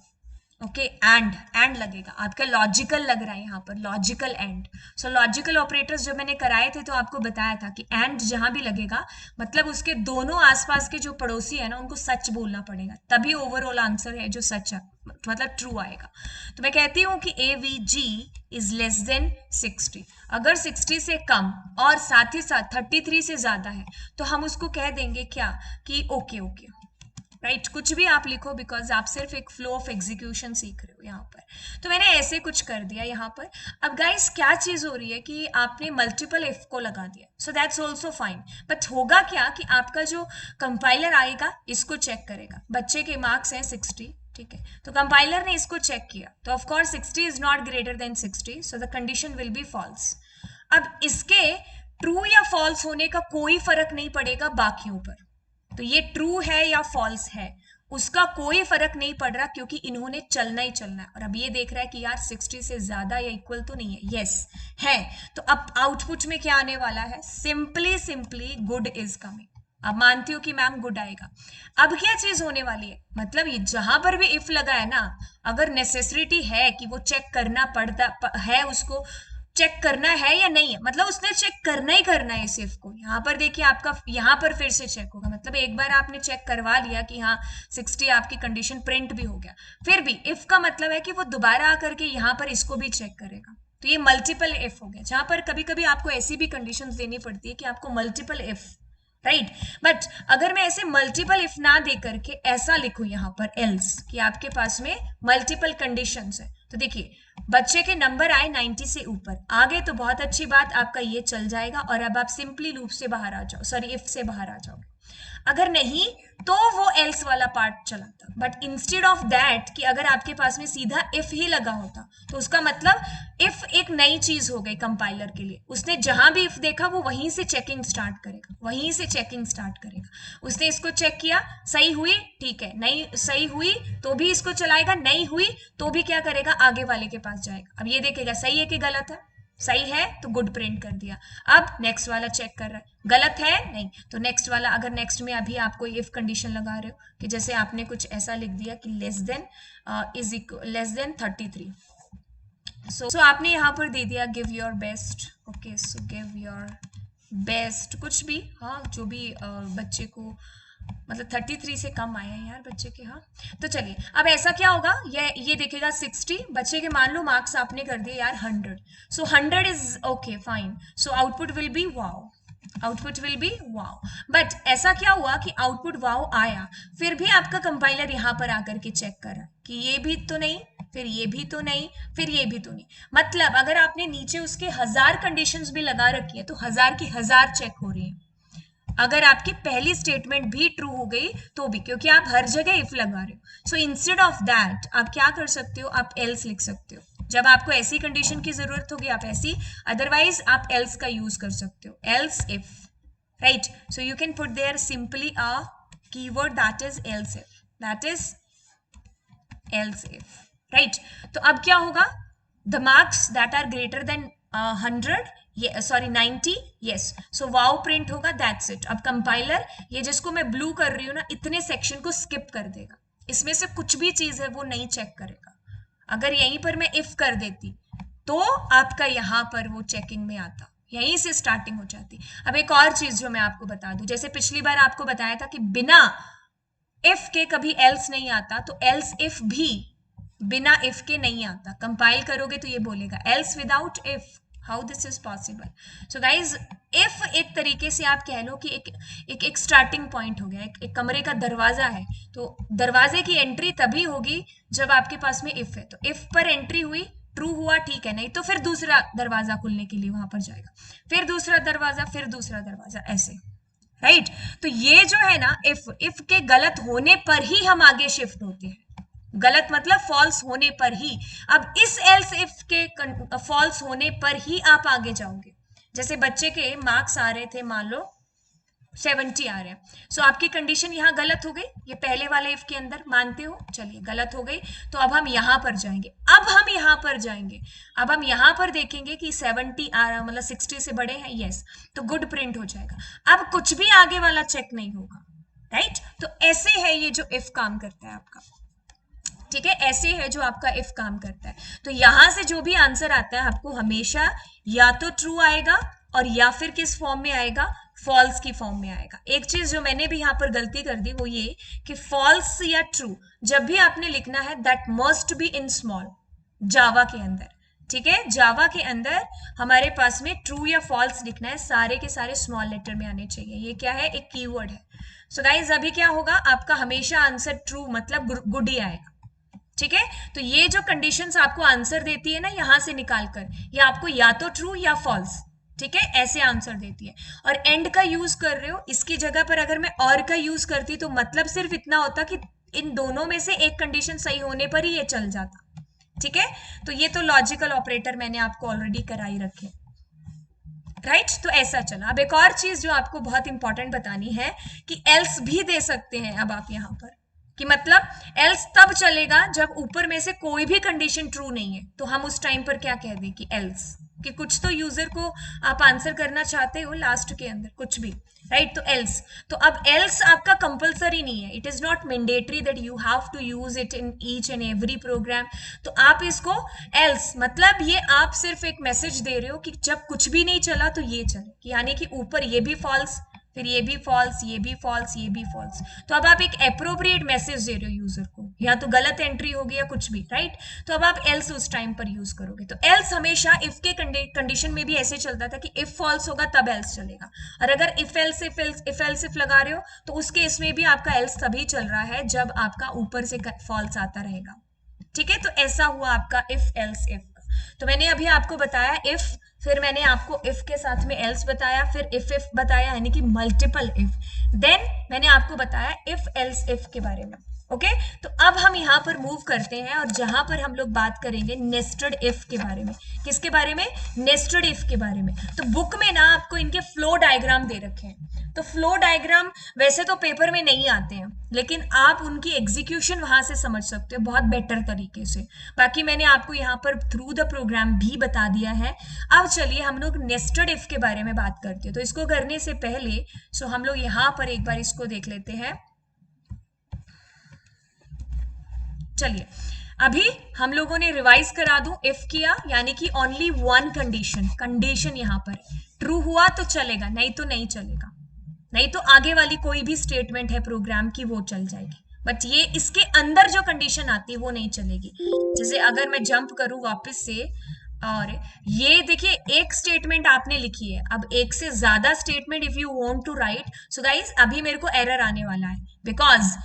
ओके, एंड लगेगा, आपका लॉजिकल लग रहा है यहाँ पर, logical and. So logical operators जो मैंने कराए थे तो आपको बताया था कि एंड जहां भी लगेगा मतलब उसके दोनों आसपास के जो पड़ोसी है ना उनको सच बोलना पड़ेगा, तभी ओवरऑल आंसर है जो सच है, मतलब ट्रू आएगा। तो मैं कहती हूँ कि AVG इज लेस देन 60, अगर 60 से कम और साथ ही साथ 33 से ज्यादा है तो हम उसको कह देंगे क्या, कि ओके ओके, राइट। कुछ भी आप लिखो, बिकॉज आप सिर्फ एक फ्लो ऑफ एग्जीक्यूशन सीख रहे हो यहाँ पर। तो मैंने ऐसे कुछ कर दिया यहाँ पर। अब गाइस क्या चीज हो रही है कि आपने मल्टीपल इफ को लगा दिया, so that's also fine, but होगा क्या कि आपका जो कंपाइलर आएगा इसको चेक करेगा, बच्चे के मार्क्स हैं 60, ठीक है, तो कंपाइलर ने इसको चेक किया तो of course 60 is not greater than 60, so the condition will be false. अब इसके ट्रू या फॉल्स होने का कोई फर्क नहीं पड़ेगा बाकियों पर, तो ये ट्रू है या फॉल्स है उसका कोई फर्क नहीं पड़ रहा, क्योंकि इन्होंने चलना ही चलना है। और अब ये देख रहा है कि यार 60 से ज्यादा या इक्वल तो नहीं है, यस है, तो अब आउटपुट में क्या आने वाला है, simply simply good is coming. अब मानती हूँ कि मैम गुड आएगा। अब क्या चीज होने वाली है, मतलब ये जहां पर भी इफ लगा है ना, अगर नेसेसिटी है कि वो चेक करना पड़ता है, उसको चेक करना है या नहीं है, मतलब उसने चेक करना ही करना है इस इफ को। यहाँ पर देखिए आपका यहाँ पर फिर से चेक होगा, मतलब एक बार आपने चेक करवा लिया कि हाँ 60 आपकी कंडीशन प्रिंट भी हो गया, फिर भी इफ का मतलब है कि वो दोबारा आकर के यहाँ पर इसको भी चेक करेगा। तो ये मल्टीपल इफ हो गया, जहां पर कभी कभी आपको ऐसी भी कंडीशंस देनी पड़ती है कि आपको मल्टीपल इफ, राइट। बट अगर मैं ऐसे मल्टीपल इफ ना दे करके ऐसा लिखूं यहाँ पर एल्स, कि आपके पास में मल्टीपल कंडीशंस है, तो देखिए बच्चे के नंबर आए 90 से ऊपर, आगे तो बहुत अच्छी बात, आपका ये चल जाएगा और अब आप सिंपली लूप से बाहर आ जाओ, सॉरी इफ से बाहर आ जाओगे। अगर नहीं तो वो एल्स वाला पार्ट चलाता, बट इंस्टेड ऑफ दैट कि अगर आपके पास में सीधा इफ ही लगा होता तो उसका मतलब इफ एक नई चीज हो गई कंपाइलर के लिए, उसने जहां भी इफ देखा वो वहीं से चेकिंग स्टार्ट करेगा, वहीं से चेकिंग स्टार्ट करेगा। उसने इसको चेक किया, सही हुई, ठीक है, नहीं सही हुई तो भी इसको चलाएगा, नहीं हुई तो भी क्या करेगा, आगे वाले के पास जाएगा। अब ये देखेगा सही है कि गलत है, सही है तो गुड प्रिंट कर दिया। अब नेक्स्ट वाला चेक कर रहा है, गलत है नहीं, तो नेक्स्ट वाला, अगर नेक्स्ट में अभी आप कोई इफ कंडीशन लगा रहे हो कि जैसे आपने कुछ ऐसा लिख दिया कि लेस देन 33, सो आपने यहाँ पर दे दिया give your best, okay, so give your best कुछ भी, हाँ जो भी बच्चे को, मतलब 33 से कम आए हैं यार बच्चे के, हाँ। तो चलिए अब ऐसा क्या होगा, ये देखेगा 60, बच्चे के मान लो मार्क्स आपने कर दिए यार 100, सो 100 is okay fine, so output will B wow, output will B wow. But ऐसा क्या हुआ कि आउटपुट वाओ आया, फिर भी आपका कंपाइलर यहाँ पर आकर के चेक कर रहा कि ये भी तो नहीं, फिर ये भी तो नहीं, फिर ये भी तो नहीं, मतलब अगर आपने नीचे उसके 1000 कंडीशंस भी लगा रखी है तो 1000 की 1000 चेक हो रही है, अगर आपकी पहली स्टेटमेंट भी ट्रू हो गई तो भी, क्योंकि आप हर जगह इफ लगा रहे हो। सो इंस्टेड ऑफ दैट आप क्या कर सकते हो, आप एल्स लिख सकते हो, जब आपको ऐसी कंडीशन की जरूरत होगी आप ऐसी, अदरवाइज आप एल्स का यूज कर सकते हो, else if, right. So you can put there simply a keyword that is else if, that is else if, right. तो अब क्या होगा, the marks that are greater than 100, ये sorry 90, yes, so wow print होगा, दैट्स इट। अब कंपाइलर ये जिसको मैं ब्लू कर रही हूँ ना, इतने सेक्शन को स्किप कर देगा, इसमें से कुछ भी चीज है वो नहीं चेक करेगा। अगर यहीं पर मैं इफ कर देती तो आपका यहाँ पर वो चेकिंग में आता, यहीं से स्टार्टिंग हो जाती। अब एक और चीज जो मैं आपको बता दूं, जैसे पिछली बार आपको बताया था कि बिना इफ के कभी एल्स नहीं आता, तो एल्स इफ भी बिना इफ के नहीं आता, कंपाइल करोगे तो ये बोलेगा else without if, how this is possible. So guys if एक तरीके से आप कह लो कि एक स्टार्टिंग पॉइंट हो गया, एक कमरे का दरवाजा है, तो दरवाजे की एंट्री तभी होगी जब आपके पास में इफ है, तो इफ पर एंट्री हुई ट्रू हुआ ठीक है, नहीं तो फिर दूसरा दरवाजा खुलने के लिए वहां पर जाएगा, फिर दूसरा दरवाजा, फिर दूसरा दरवाजा, ऐसे, राइट। तो ये जो है ना, इफ के गलत होने पर ही हम आगे शिफ्ट होते हैं, गलत मतलब फॉल्स होने पर ही। अब इस एल्स इफ के फॉल्स होने पर ही आप आगे जाओगे। जैसे बच्चे के मार्क्स आ रहे थे, मान लो 70 आ रहे हैं, सो आपकी कंडीशन यहाँ गलत हो गई, ये पहले वाले इफ के अंदर मानते हो, चलिए गलत हो गई। तो अब हम यहाँ पर जाएंगे, अब हम यहाँ पर जाएंगे, अब हम यहाँ पर देखेंगे कि 70 आ रहा, मतलब 60 से बड़े हैं, यस, तो गुड प्रिंट हो जाएगा। अब कुछ भी आगे वाला चेक नहीं होगा, राइट। तो ऐसे है ये जो इफ काम करता है आपका, ठीक है, ऐसे है जो आपका इफ काम करता है। तो यहां से जो भी आंसर आता है आपको हमेशा या तो ट्रू आएगा, और या फिर किस फॉर्म में आएगा, फॉल्स की फॉर्म में आएगा। एक चीज जो मैंने भी यहाँ पर गलती कर दी वो ये कि फॉल्स या ट्रू जब भी आपने लिखना है that must be in small, Java के अंदर, ठीक है, जावा के अंदर हमारे पास में ट्रू या फॉल्स लिखना है, सारे के सारे स्मॉल लेटर में आने चाहिए। ये क्या है, एक कीवर्ड है। सो गाइज अभी क्या होगा, आपका हमेशा आंसर ट्रू मतलब गुड ही आएगा, ठीक है। तो ये जो कंडीशंस आपको आंसर देती है ना यहां से निकालकर, ये आपको या तो ट्रू या फॉल्स, ठीक है, ऐसे आंसर देती है। और एंड का यूज कर रहे हो, इसकी जगह पर अगर मैं और का यूज करती तो मतलब सिर्फ इतना होता कि इन दोनों में से एक कंडीशन सही होने पर ही ये चल जाता, ठीक है। तो ये तो लॉजिकल ऑपरेटर मैंने आपको ऑलरेडी कराई रखे, राइट। तो ऐसा चला। अब एक और चीज जो आपको बहुत इंपॉर्टेंट बतानी है कि एल्स भी दे सकते हैं अब आप यहाँ पर, कि मतलब एल्स तब चलेगा जब ऊपर में से कोई भी कंडीशन ट्रू नहीं है, तो हम उस टाइम पर क्या कह दें कि एल्स, कि कुछ तो यूजर को आप आंसर करना चाहते हो लास्ट के अंदर कुछ भी, राइट। तो एल्स, तो अब एल्स आपका कंपलसरी नहीं है, it is not mandatory that you have to use it in each and every program. तो आप इसको एल्स मतलब ये आप सिर्फ एक मैसेज दे रहे हो कि जब कुछ भी नहीं चला तो ये चले, यानी कि ऊपर ये भी फॉल्स, फिर ये भी फॉल्स, ये भी फॉल्स, ये भी फॉल्स। तो अब आप एक एप्रोप्रिएट मैसेज दे रहे हो यूजर को, या तो गलत एंट्री हो गया कुछ भी, राइट। तो अब आप एल्स उस टाइम पर यूज करोगे। तो एल्स हमेशा इफ के कंडीशन में भी ऐसे चलता था कि इफ फॉल्स होगा तब एल्स चलेगा, और अगर इफ एल्स इफ लगा रहे हो तो उस केस में भी आपका एल्स तभी चल रहा है जब आपका ऊपर से फॉल्स आता रहेगा, ठीक है। तो ऐसा हुआ आपका इफ एल्स इफ। तो मैंने अभी आपको बताया इफ, फिर मैंने आपको इफ के साथ में एल्स बताया, फिर इफ बताया, यानी कि मल्टीपल इफ, देन मैंने आपको बताया इफ एल्स इफ के बारे में, ओके। तो अब हम यहाँ पर मूव करते हैं और जहां पर हम लोग बात करेंगे नेस्टेड इफ के बारे में। किसके बारे में, नेस्टेड इफ के बारे में। तो बुक में ना आपको इनके फ्लो डायग्राम दे रखे हैं, तो फ्लो डायग्राम वैसे तो पेपर में नहीं आते हैं, लेकिन आप उनकी एग्जीक्यूशन वहां से समझ सकते हो बहुत बेटर तरीके से। बाकी मैंने आपको यहाँ पर थ्रू द प्रोग्राम भी बता दिया है। अब चलिए हम लोग नेस्टेड इफ के बारे में बात करते हैं। तो इसको करने से पहले हम लोग यहाँ पर एक बार इसको देख लेते हैं। चलिए अभी हम लोगों ने रिवाइज करा दूं, इफ किया यानी कि ओनली वन कंडीशन यहाँ पर ट्रू हुआ तो चलेगा, नहीं तो नहीं चलेगा, नहीं तो आगे वाली कोई भी स्टेटमेंट है प्रोग्राम की वो चल जाएगी, बट ये इसके अंदर जो कंडीशन आती है वो नहीं चलेगी। जैसे अगर मैं जंप करूं वापस से, और ये देखिए एक स्टेटमेंट आपने लिखी है, अब एक से ज्यादा statement if you want to write, so guys अभी मेरे को एरर आने वाला है, बिकॉज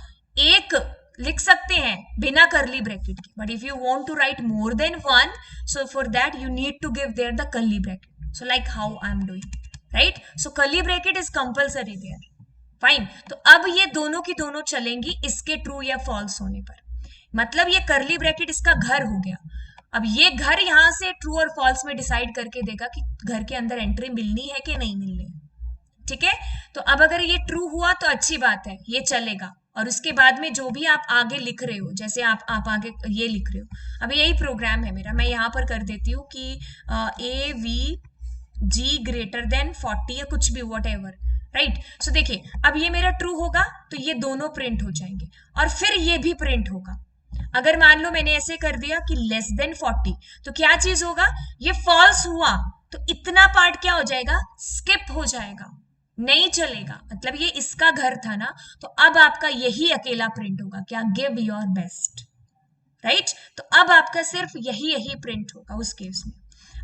एक लिख सकते हैं बिना करली ब्रैकेट के, but if you want to write more than one, so for that you need to give there the curly bracket, so like how I am doing, right. So curly bracket is compulsory there, fine. तो अब ये दोनों की दोनों चलेंगी इसके ट्रू या फॉल्स होने पर, मतलब ये करली ब्रैकेट इसका घर हो गया। अब ये घर यहां से ट्रू और फॉल्स में डिसाइड करके देगा कि घर के अंदर एंट्री मिलनी है कि नहीं मिलनी, ठीक है। तो अब अगर ये ट्रू हुआ तो अच्छी बात है, ये चलेगा। और उसके बाद में जो भी आप आगे लिख रहे हो, जैसे आप आगे ये लिख रहे हो, अब यही प्रोग्राम है मेरा, मैं यहाँ पर कर देती हूँ कि A V ji greater than 40 या कुछ भी वट एवर, राइट। सो देखिए अब ये मेरा ट्रू होगा तो ये दोनों प्रिंट हो जाएंगे, और फिर ये भी प्रिंट होगा। अगर मान लो मैंने ऐसे कर दिया कि लेस देन 40, तो क्या चीज होगा, ये फॉल्स हुआ तो इतना पार्ट क्या हो जाएगा, स्किप हो जाएगा, नहीं चलेगा, मतलब ये इसका घर था ना, तो अब आपका यही अकेला प्रिंट होगा, क्या, गिव योर बेस्ट, राइट। तो अब आपका सिर्फ यही प्रिंट होगा उस केस में।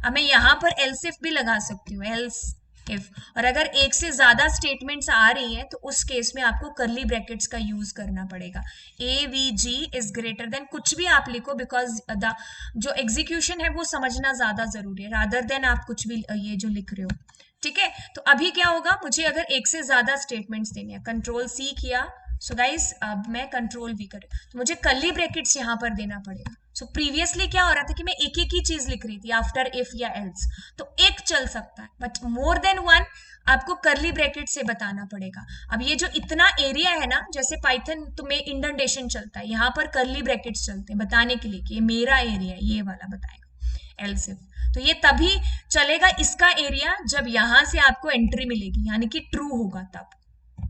अब मैं यहां पर एल्स इफ भी लगा सकती हूँ, एल्स इफ। और अगर एक से ज्यादा स्टेटमेंट्स आ रही हैं तो उस केस में आपको करली ब्रैकेट्स का यूज करना पड़ेगा। AVG इज ग्रेटर देन कुछ भी आप लिखो, बिकॉज द जो एग्जीक्यूशन है वो समझना ज्यादा जरूरी है रादर देन आप कुछ भी ये जो लिख रहे हो। ठीक है, तो अभी क्या होगा, मुझे अगर एक से ज्यादा स्टेटमेंट्स देनी है, कंट्रोल C किया, सो गाइस अब मैं कंट्रोल V कर, तो मुझे कर्ली ब्रैकेट्स यहाँ पर देना पड़ेगा। सो प्रीवियसली क्या हो रहा था कि मैं एक एक ही चीज लिख रही थी आफ्टर इफ या एल्स, तो एक चल सकता है, बट मोर देन वन आपको करली ब्रैकेट से बताना पड़ेगा। अब ये जो इतना एरिया है ना, जैसे पाइथन तुम्हें इंडेंटेशन चलता है, यहाँ पर करली ब्रैकेट्स चलते हैं बताने के लिए कि ये मेरा एरिया है, ये वाला बताएगा एल्स इफ। तो ये तभी चलेगा इसका एरिया जब यहां से आपको एंट्री मिलेगी, यानी कि ट्रू होगा तब।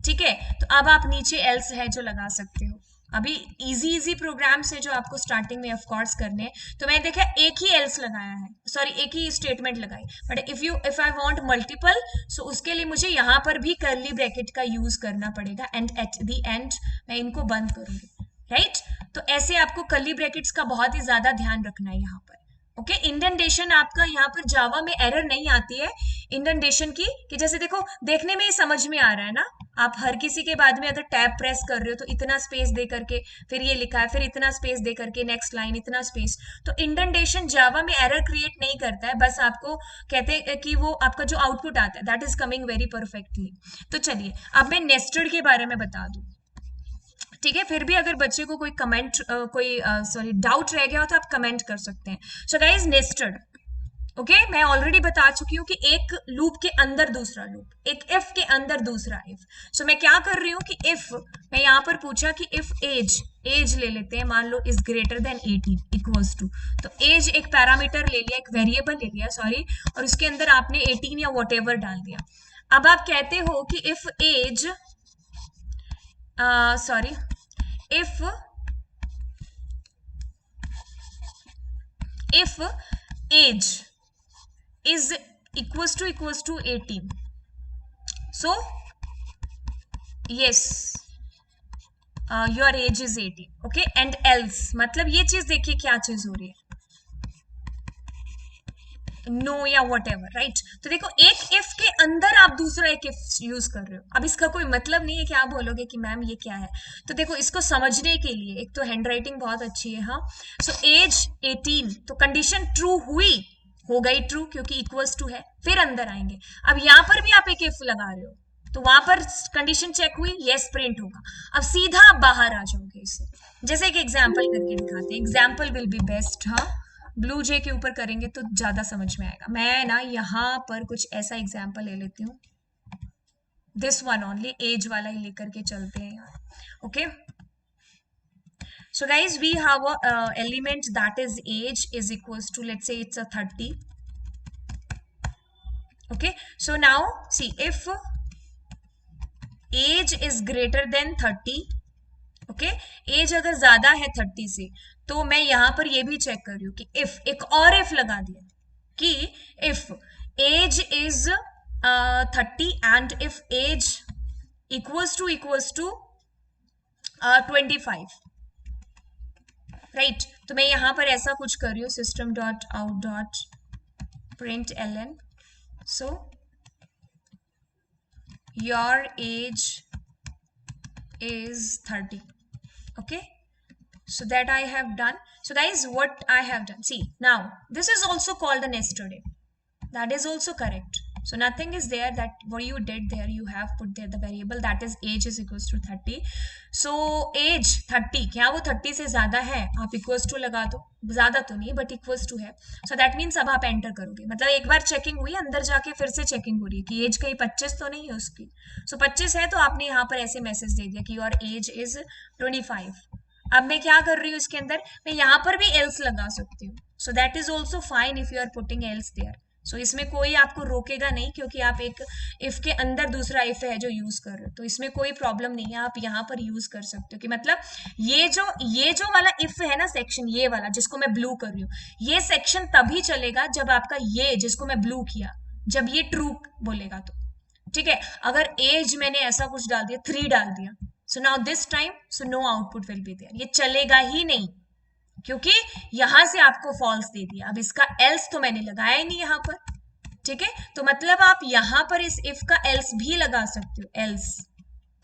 ठीक है, तो अब आप नीचे एल्स है जो लगा सकते हो। अभी इजी प्रोग्राम्स है जो आपको स्टार्टिंग में ऑफ कोर्स करने हैं, तो मैं देखा एक ही एल्स लगाया है, सॉरी एक ही स्टेटमेंट लगाई, but if I want multiple, so उसके लिए मुझे यहाँ पर भी कर्ली ब्रैकेट का यूज करना पड़ेगा, एंड एट द एंड मैं इनको बंद करूंगी, राइट। तो ऐसे आपको कर्ली ब्रैकेट्स का बहुत ही ज्यादा ध्यान रखना है यहाँ पर। ओके, इंडेंटेशन आपका यहाँ पर जावा में एरर नहीं आती है इंडेंटेशन की, कि जैसे देखो देखने में ही समझ में आ रहा है ना, आप हर किसी के बाद में अगर टैब प्रेस कर रहे हो तो इतना स्पेस दे करके फिर ये लिखा है, फिर इतना स्पेस दे करके नेक्स्ट लाइन इतना स्पेस, तो इंडेंटेशन जावा में एरर क्रिएट नहीं करता है, बस आपको कहते हैं कि वो आपका जो आउटपुट आता है that is coming very perfectly. तो चलिए अब मैं नेस्टेड के बारे में बता दूं, ठीक है, फिर भी अगर बच्चे को कोई कमेंट कोई सॉरी डाउट रह गया हो तो आप कमेंट कर सकते हैं। सो गाइस नेस्टेड, ओके, मैं ऑलरेडी बता चुकी हूँ कि एक लूप के अंदर दूसरा लूप, एक इफ के अंदर दूसरा इफ। सो मैं क्या कर रही हूँ कि इफ मैं यहाँ पर पूछा कि इफ एज ले लेते हैं, मान लो is greater than 18 equals to, तो एज एक पैरामीटर ले लिया, एक वेरिएबल ले लिया सॉरी, और उसके अंदर आपने 18 या वॉट डाल दिया। अब आप कहते हो कि if age sorry if age is equals to 18, so yes your age is 18, okay, and else मतलब ये चीज देखिए क्या चीज हो रही है, नो या वट एवर, राइट। तो देखो एक इफ के अंदर आप दूसरा एक इफ यूज कर रहे हो, अब इसका कोई मतलब नहीं है कि आप बोलोगे कि मैम ये क्या है। तो देखो इसको समझने के लिए, एक तो हैंड राइटिंग बहुत अच्छी है, हाँ। सो एज 18, तो कंडीशन ट्रू हुई, हो गई ट्रू क्योंकि इक्वल्स टू है, फिर अंदर आएंगे। अब यहाँ पर भी आप एक इफ लगा रहे हो तो वहां पर कंडीशन चेक हुई, यस प्रिंट होगा। अब सीधा आप बाहर आ जाओगे इससे, जैसे एक एग्जाम्पल करके दिखाते हैं, एग्जाम्पल विल बी बेस्ट, हाँ। ब्लू जे के ऊपर करेंगे तो ज्यादा समझ में आएगा। मैं ना यहाँ पर कुछ ऐसा एग्जाम्पल ले लेती हूँ, दिस वन ओनली, एज वाला ही लेकर के चलते हैं यार, okay. So guys, we have a element that is age is equals to, let's say it's a 30. Okay, so now see if age is greater than 30, okay, age अगर ज्यादा है 30 से, तो मैं यहां पर ये भी चेक कर रही हूँ कि इफ, एक और इफ लगा दिया कि if age is 30 and if age equals to 25, right. तो मैं यहां पर ऐसा कुछ कर रही हूँ, system dot out dot println, so your age is 30, okay, so that I have done. So guys, what I have done, see now this is also called a nested if, that is also correct. So nothing is there that what you did there, you have put there the variable that is age is equals to 30. So age 30, क्या वो 30 से ज्यादा है, आप इक्वल्स टू लगा दो, ज्यादा तो नहीं बट इक्वल्स टू है। सो दैट मीन्स अब आप एंटर करोगे, मतलब एक बार चेकिंग हुई, अंदर जाके फिर से चेकिंग हो रही है कि एज कहीं 25 तो नहीं है उसकी। सो 25 है तो आपने यहाँ पर ऐसे मैसेज दे दिया कि योर एज इज 25। अब मैं क्या कर रही हूँ इसके अंदर, मैं यहाँ पर भी एल्स लगा सकती हूँ, so that is also fine if you are putting else there. So इसमें कोई आपको रोकेगा नहीं, क्योंकि आप एक इफ के अंदर दूसरा इफ है जो यूज कर रहे हो, तो इसमें कोई प्रॉब्लम नहीं है, आप यहाँ पर यूज कर सकते हो कि मतलब ये जो वाला इफ है ना सेक्शन, ये वाला जिसको मैं ब्लू कर रही हूँ, ये सेक्शन तभी चलेगा जब आपका ये जिसको मैं ब्लू किया, जब ये ट्रू बोलेगा तो, ठीक है। अगर एज मैंने ऐसा कुछ डाल दिया, 3 डाल दिया, so now this time so no output will be there, ये चलेगा ही नहीं, क्योंकि यहां से आपको फॉल्स दे दिया। अब इसका एल्स तो मैंने लगाया ही नहीं यहाँ पर, ठीक है, तो मतलब आप यहां पर इस इफ का एल्स भी लगा सकते हो, एल्स।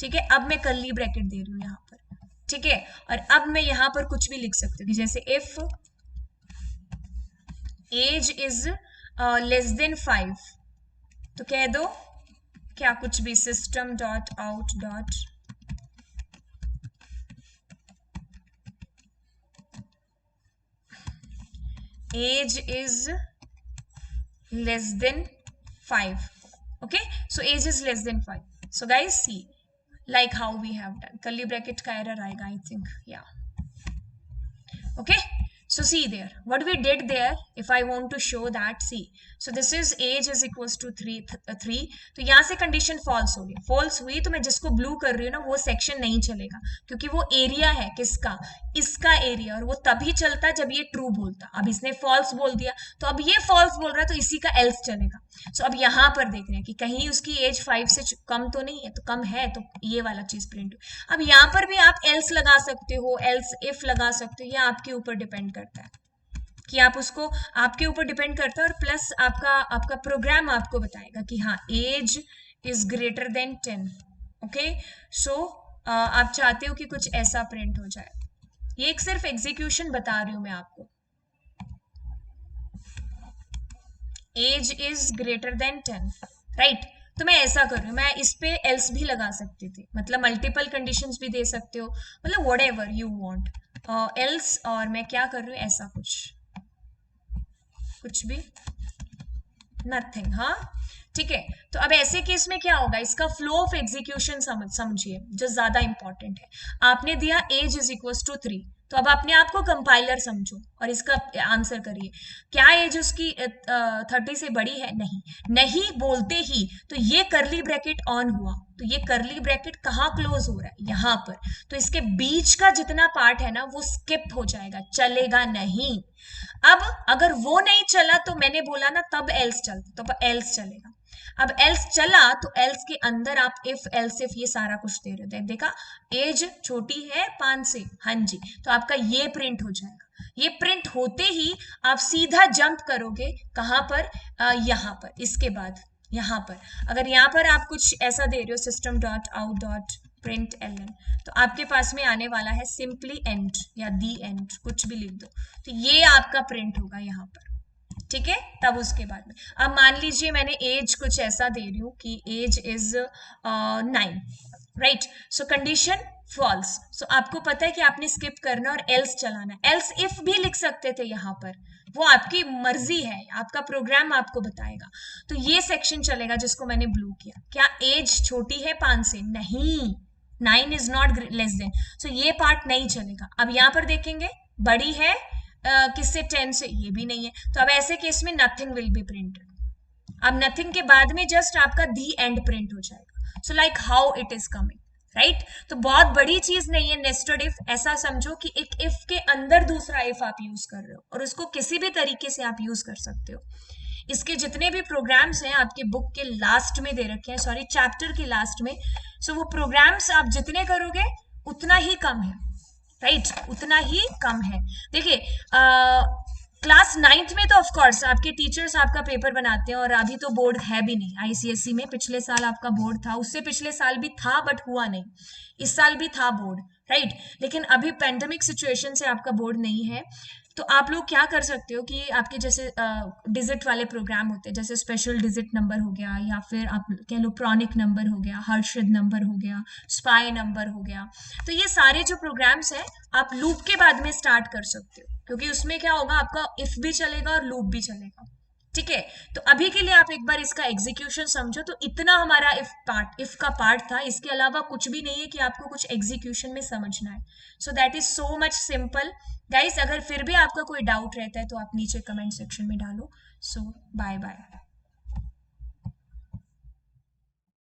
ठीक है, अब मैं कर्ली ब्रैकेट दे रही हूं यहां पर, ठीक है, और अब मैं यहां पर कुछ भी लिख सकती हूँ, जैसे if age is less than 5, तो कह दो क्या कुछ भी, system dot out dot age is less than 5. Okay, so age is less than 5. So guys, see, like how we have done, curly bracket का error आएगा, I think, yeah. Okay, so see there what we did there. If I want to show that, see, so this is age is equals to 3, तो यहाँ से कंडीशन फॉल्स हो गई, फॉल्स हुई, तो मैं जिसको ब्लू कर रही हूँ ना वो सेक्शन नहीं चलेगा, क्योंकि वो एरिया है किसका, इसका एरिया, और वो तभी चलता जब ये ट्रू बोलता। अब इसने फॉल्स बोल दिया, तो अब ये फॉल्स बोल रहा है, तो इसी का एल्स चलेगा। सो अब यहाँ पर देख रहे हैं कि कहीं उसकी एज 5 से कम तो नहीं है, तो कम है तो ये वाला चीज प्रिंट हो। अब यहाँ पर भी आप एल्स लगा सकते हो, एल्स इफ लगा सकते हो, ये आपके ऊपर डिपेंड करता है कि आप उसको, आपके ऊपर डिपेंड करता है, और प्लस आपका प्रोग्राम आपको बताएगा कि हाँ age is greater than 10। Okay, so आप चाहते हो कि कुछ ऐसा प्रिंट हो जाए, ये एक सिर्फ एग्जीक्यूशन बता रही हूं मैं आपको, age is greater than 10, right. तो मैं ऐसा कर रही हूँ, मैं इस पे एल्स भी लगा सकती थी, मतलब मल्टीपल कंडीशंस भी दे सकते हो, मतलब what ever you want else, और मैं क्या कर रही हूँ, ऐसा कुछ भी, नथिंग, हाँ, ठीक है। तो अब ऐसे केस में क्या होगा, इसका फ्लो ऑफ एग्जीक्यूशन समझिए, जो ज्यादा इंपॉर्टेंट है। आपने दिया एज इज इक्वल टू 3, तो अब अपने आप को कंपाइलर समझो और इसका आंसर करिए, क्या एज उसकी 30 से बड़ी है, नहीं, नहीं बोलते ही तो ये कर्ली ब्रैकेट ऑन हुआ, तो ये कर्ली ब्रैकेट कहाँ क्लोज हो रहा है, यहाँ पर, तो इसके बीच का जितना पार्ट है ना वो स्किप हो जाएगा, चलेगा नहीं। अब अगर वो नहीं चला तो मैंने बोला ना तब एल्स चलता, तो एल्स चलेगा। अब एल्स चला तो एल्स के अंदर आप इफ एल्स इफ ये सारा कुछ दे रहे थे, देखा एज छोटी है 5 से, हाँ जी, तो आपका ये प्रिंट हो जाएगा। ये प्रिंट होते ही आप सीधा जंप करोगे कहां पर, यहाँ पर, इसके बाद यहाँ पर अगर यहाँ पर आप कुछ ऐसा दे रहे हो, system dot out dot println, तो आपके पास में आने वाला है सिंपली एंड या दी एंड, कुछ भी लिख दो, तो ये आपका प्रिंट होगा यहाँ पर, ठीक है। तब उसके बाद में अब मान लीजिए मैंने एज कुछ ऐसा दे रही हूँ कि age is 9, right, so condition false, so आपको पता है कि आपने स्किप करना और एल्स चलाना, एल्स इफ भी लिख सकते थे यहाँ पर, वो आपकी मर्जी है, आपका प्रोग्राम आपको बताएगा। तो ये सेक्शन चलेगा जिसको मैंने ब्लू किया, क्या एज छोटी है 5 से, नहीं, 9 इज नॉट लेस देन, सो ये पार्ट नहीं चलेगा। अब यहाँ पर देखेंगे बड़ी है किससे, 10 से, ये भी नहीं है, तो अब ऐसे केस में नथिंग विल बी प्रिंटेड। अब नथिंग के बाद में जस्ट आपका दी एंड प्रिंट हो जाएगा, सो like how it is coming, right. तो बहुत बड़ी चीज नहीं है नेस्टेड इफ, ऐसा समझो कि एक इफ के अंदर दूसरा इफ आप यूज कर रहे हो, और उसको किसी भी तरीके से आप यूज कर सकते हो। इसके जितने भी प्रोग्राम्स हैं आपके बुक के लास्ट में दे रखे हैं, सॉरी चैप्टर के लास्ट में, सो वो प्रोग्राम्स आप जितने करोगे उतना ही कम है, राइट, उतना ही कम है। देखिए क्लास 9th में तो ऑफ कोर्स आपके टीचर्स आपका पेपर बनाते हैं, और अभी तो बोर्ड है भी नहीं आईसीएसई में, पिछले साल आपका बोर्ड था, उससे पिछले साल भी था बट हुआ नहीं, इस साल भी था बोर्ड, राइट, लेकिन अभी पेंडेमिक सिचुएशन से आपका बोर्ड नहीं है। तो आप लोग क्या कर सकते हो कि आपके जैसे डिजिट वाले प्रोग्राम होते हैं, जैसे स्पेशल डिजिट नंबर हो गया, या फिर आप कह लो प्रॉनिक नंबर हो गया, हर्षद नंबर हो गया, स्पाई नंबर हो गया, तो ये सारे जो प्रोग्राम्स हैं आप लूप के बाद में स्टार्ट कर सकते हो, क्योंकि उसमें क्या होगा, आपका इफ भी चलेगा और लूप भी चलेगा, ठीक है। तो अभी के लिए आप एक बार इसका एग्जीक्यूशन समझो, तो इतना हमारा इफ का पार्ट था, इसके अलावा कुछ भी नहीं है कि आपको कुछ एग्जीक्यूशन में समझना है। सो that is so much simple guys. अगर फिर भी आपका कोई डाउट रहता है तो आप नीचे कमेंट सेक्शन में डालो। सो बाय बाय।